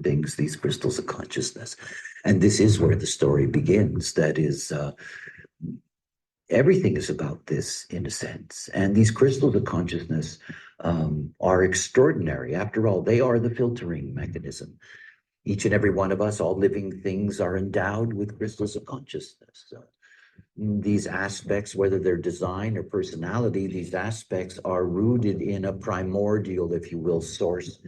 Things, these crystals of consciousness. And this is where the story begins. That is, everything is about this in a sense. And these crystals of consciousness are extraordinary. After all, they are the filtering mechanism. Each and every one of us, all living things, are endowed with crystals of consciousness. These aspects, whether they're design or personality, these aspects are rooted in a primordial, if you will, source.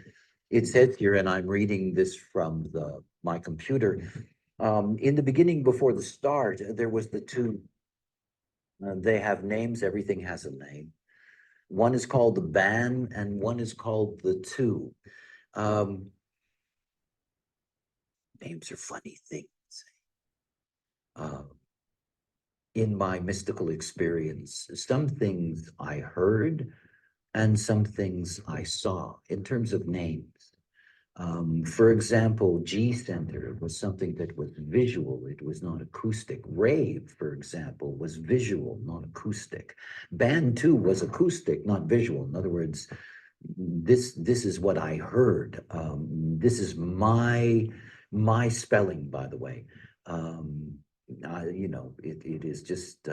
It says here, and I'm reading this from my computer, in the beginning, before the start, there was the two. They have names. Everything has a name. One is called the ban, and one is called the two. Names are funny things. In my mystical experience, some things I heard and some things I saw in terms of names. For example, G center was something that was visual. It was not acoustic. Rave, for example, was visual, not acoustic. Band 2 was acoustic, not visual. In other words, this is what I heard. This is my spelling, by the way. It is just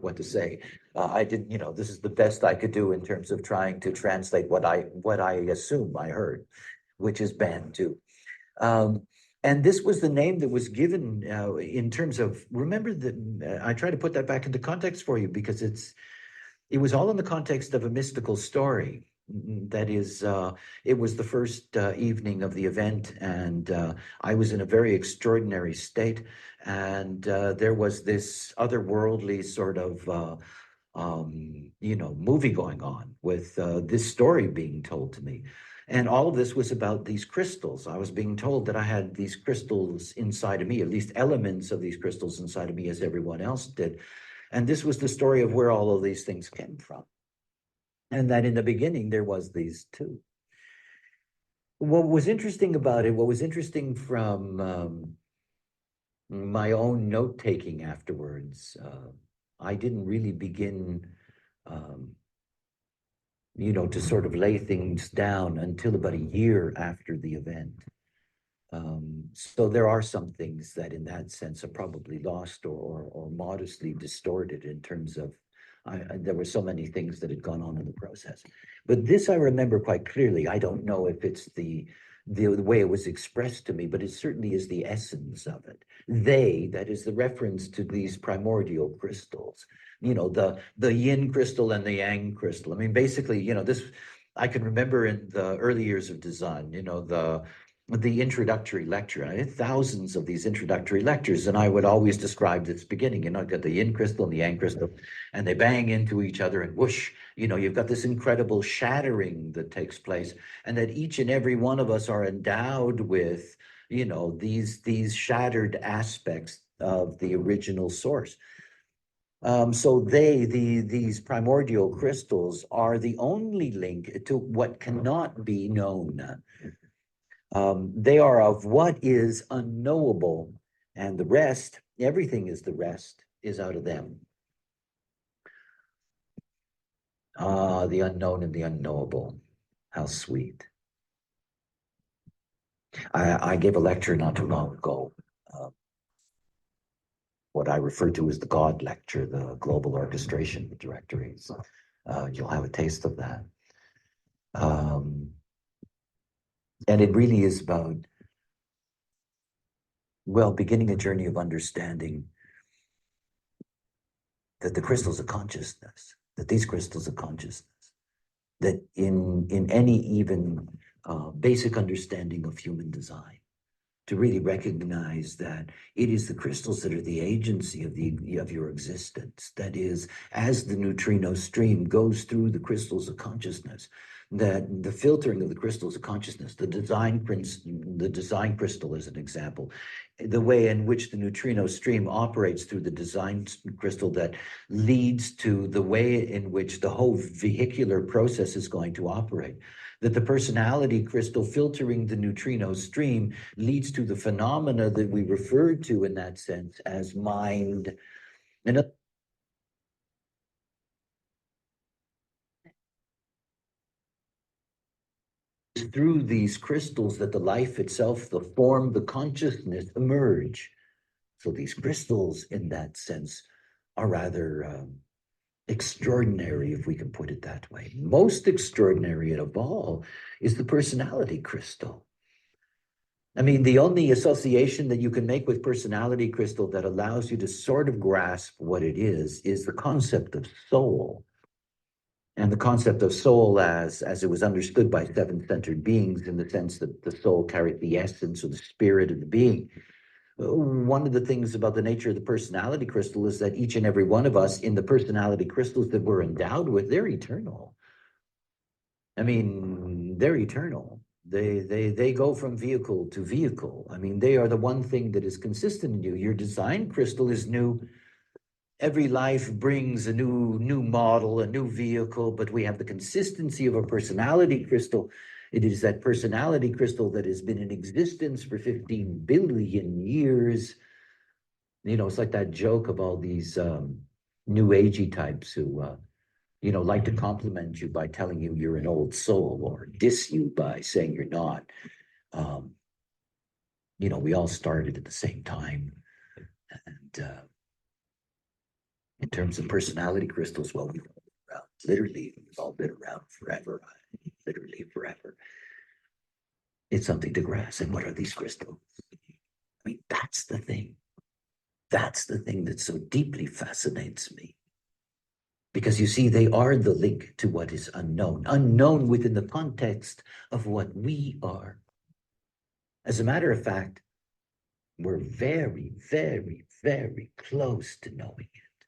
what to say. I didn't, this is the best I could do in terms of trying to translate what I assume I heard, which is band 2. And this was the name that was given in terms of, remember that I try to put that back into context for you, because it was all in the context of a mystical story. That is, it was the first evening of the event, and I was in a very extraordinary state, and there was this otherworldly sort of movie going on with this story being told to me. And all of this was about these crystals. I was being told that I had these crystals inside of me, at least elements of these crystals inside of me, as everyone else did. And this was the story of where all of these things came from. And that in the beginning, there was these two. What was interesting about it, what was interesting from my own note-taking afterwards, I didn't really begin, to sort of lay things down until about a year after the event. So there are some things that in that sense are probably lost or modestly distorted in terms of, there were so many things that had gone on in the process. But this I remember quite clearly. I don't know if it's the way it was expressed to me, but it certainly is the essence of it. That is the reference to these primordial crystals, the yin crystal and the yang crystal. I mean, basically, this, I can remember in the early years of design, the introductory lecture. I had thousands of these introductory lectures, and I would always describe this beginning. I've got the yin crystal and the yang crystal, and they bang into each other, and whoosh, you've got this incredible shattering that takes place, and that each and every one of us are endowed with, these shattered aspects of the original source. So these primordial crystals are the only link to what cannot be known. They are of what is unknowable, and the rest, everything is the rest, is out of them. The unknown and the unknowable. How sweet. I gave a lecture not too long ago, what I refer to as the God lecture, the Global Orchestration Directories. You'll have a taste of that. And it really is about, well, beginning a journey of understanding that the crystals of consciousness, that these crystals of consciousness, that in any even basic understanding of human design, to really recognize that it is the crystals that are the agency of your existence. That is, as the neutrino stream goes through the crystals of consciousness, that the filtering of the crystals of consciousness, the design crystal as an example, the way in which the neutrino stream operates through the design crystal, that leads to the way in which the whole vehicular process is going to operate. That the personality crystal filtering the neutrino stream leads to the phenomena that we refer to in that sense as mind. And is through these crystals that the life itself, the form, the consciousness emerge. So these crystals, in that sense, are rather extraordinary, if we can put it that way. Most extraordinary of all is the personality crystal. I mean, the only association that you can make with personality crystal that allows you to sort of grasp what it is the concept of soul. And the concept of soul as it was understood by seven-centered beings, in the sense that the soul carried the essence or the spirit of the being. One of the things about the nature of the personality crystal is that each and every one of us in the personality crystals that we're endowed with, they're eternal. I mean, they're eternal. They go from vehicle to vehicle. I mean, they are the one thing that is consistent in you. Your design crystal is new. Every life brings a new model, a new vehicle, but we have the consistency of a personality crystal. It is that personality crystal that has been in existence for 15 billion years. You know, it's like that joke of all these new agey types who, you know, like to compliment you by telling you you're an old soul, or diss you by saying you're not. You know, we all started at the same time. And in terms of personality crystals, well, we've all been around, literally, we've all been around forever, literally forever. It's something to grasp. And what are these crystals? I mean, that's the thing. That's the thing that so deeply fascinates me. Because you see, they are the link to what is unknown, unknown within the context of what we are. As a matter of fact, we're very, very, very close to knowing it.